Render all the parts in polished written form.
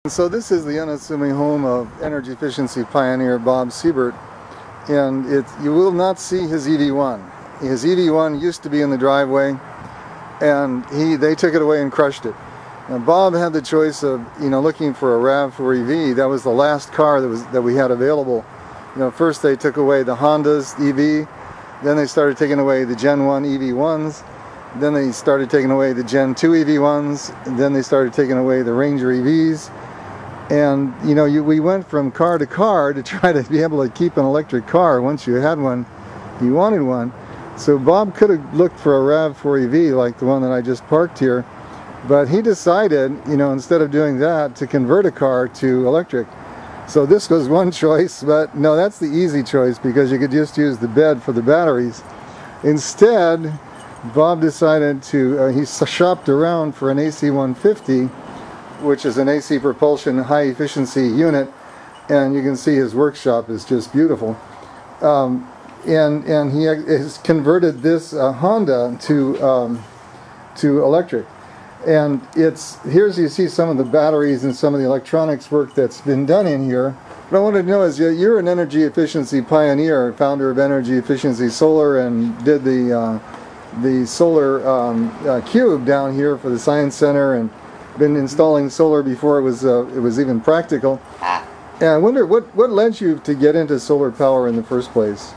So this is the unassuming home of energy efficiency pioneer Bob Siebert, and you will not see his EV1. His EV1 used to be in the driveway, and they took it away and crushed it. Now Bob had the choice of looking for a RAV4 EV. That was the last car that we had available. First they took away the Honda's EV, then they started taking away the Gen 1 EV1s, then they started taking away the Gen 2 EV1s, and then they started taking away the Ranger EVs. And we went from car to car to try to be able to keep an electric car. Once you had one, you wanted one. So Bob could have looked for a RAV4 EV like the one that I just parked here, but he decided, instead of doing that, to convert a car to electric. So this was one choice, but no, that's the easy choice because you could just use the bed for the batteries. Instead, Bob decided to, he shopped around for an AC-150, which is an AC propulsion high efficiency unit, and you can see his workshop is just beautiful. And he has converted this Honda to electric. And you see some of the batteries and some of the electronics work that's been done in here. What I wanted to know is you're an energy efficiency pioneer, founder of Energy Efficiency Solar, and did the solar cube down here for the Science Center, and been installing solar before it was even practical. And I wonder what led you to get into solar power in the first place?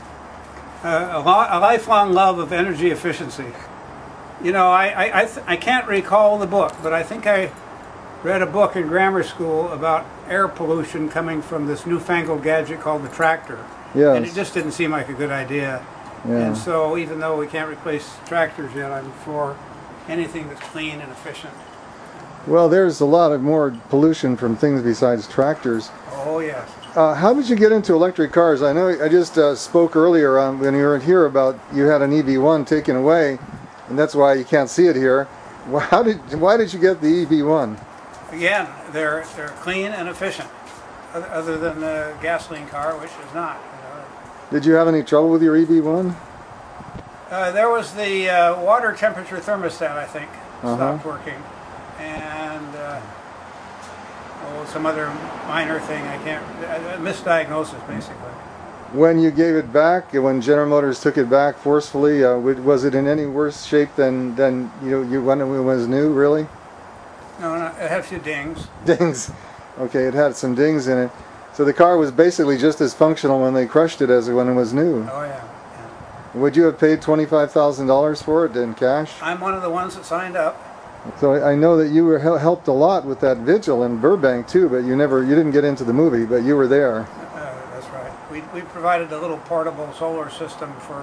A lifelong love of energy efficiency. I can't recall the book, but I think I read a book in grammar school about air pollution coming from this newfangled gadget called the tractor. Yes. And it just didn't seem like a good idea. Yeah. And so even though we can't replace tractors yet, I'm for anything that's clean and efficient. Well, there's a lot of more pollution from things besides tractors. Oh, yes. How did you get into electric cars? I know I just spoke earlier when you were here about you had an EV1 taken away, and that's why you can't see it here. Why did you get the EV1? Again, they're clean and efficient, other than the gasoline car, which is not. Did you have any trouble with your EV1? There was the water temperature thermostat, I think, stopped working. And some other minor thing, misdiagnosis basically. When you gave it back, when General Motors took it back forcefully, was it in any worse shape than when it was new, really? No, it had a few dings. Dings. Okay, it had some dings in it. So the car was basically just as functional when they crushed it as when it was new. Oh yeah. Would you have paid $25,000 for it in cash? I'm one of the ones that signed up. So I know that you were helped a lot with that vigil in Burbank too, but you didn't get into the movie, but you were there. That's right. We provided a little portable solar system for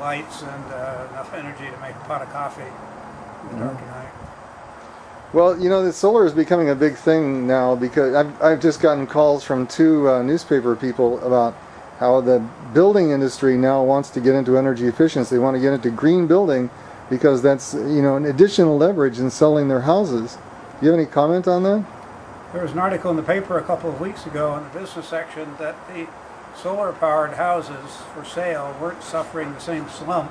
lights and enough energy to make a pot of coffee in the dark at night. Well, the solar is becoming a big thing now because I've just gotten calls from two newspaper people about how the building industry now wants to get into energy efficiency. They want to get into green building, because that's an additional leverage in selling their houses. Do you have any comment on that? There was an article in the paper a couple of weeks ago in the business section that the solar-powered houses for sale weren't suffering the same slump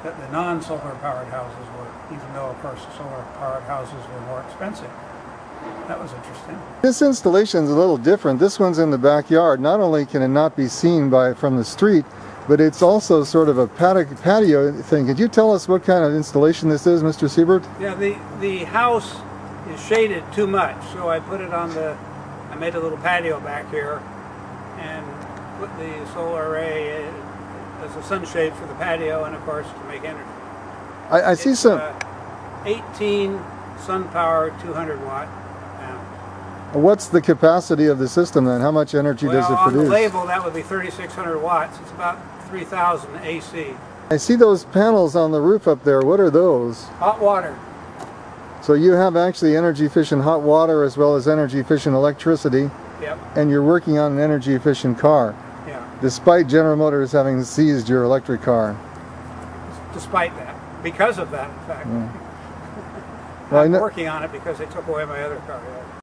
that the non-solar powered houses were, even though, of course, the solar-powered houses were more expensive. That was interesting. This installation is a little different. This one's in the backyard. Not only can it not be seen from the street, but it's also sort of a patio thing. Could you tell us what kind of installation this is, Mr. Siebert? Yeah, the house is shaded too much, so I put it on I made a little patio back here and put the solar array as a sunshade for the patio and, of course, to make energy. I see some... 18 sun power, 200 watt panels. What's the capacity of the system then? How much energy does it produce? On the label, that would be 3,600 watts. It's about 3,000 AC. I see those panels on the roof up there. What are those? Hot water. So you have actually energy efficient hot water as well as energy efficient electricity. Yep. And you're working on an energy efficient car. Yeah. Despite General Motors having seized your electric car. Despite that. Because of that, in fact. Yeah. Well, I'm working on it because they took away my other car. Yeah.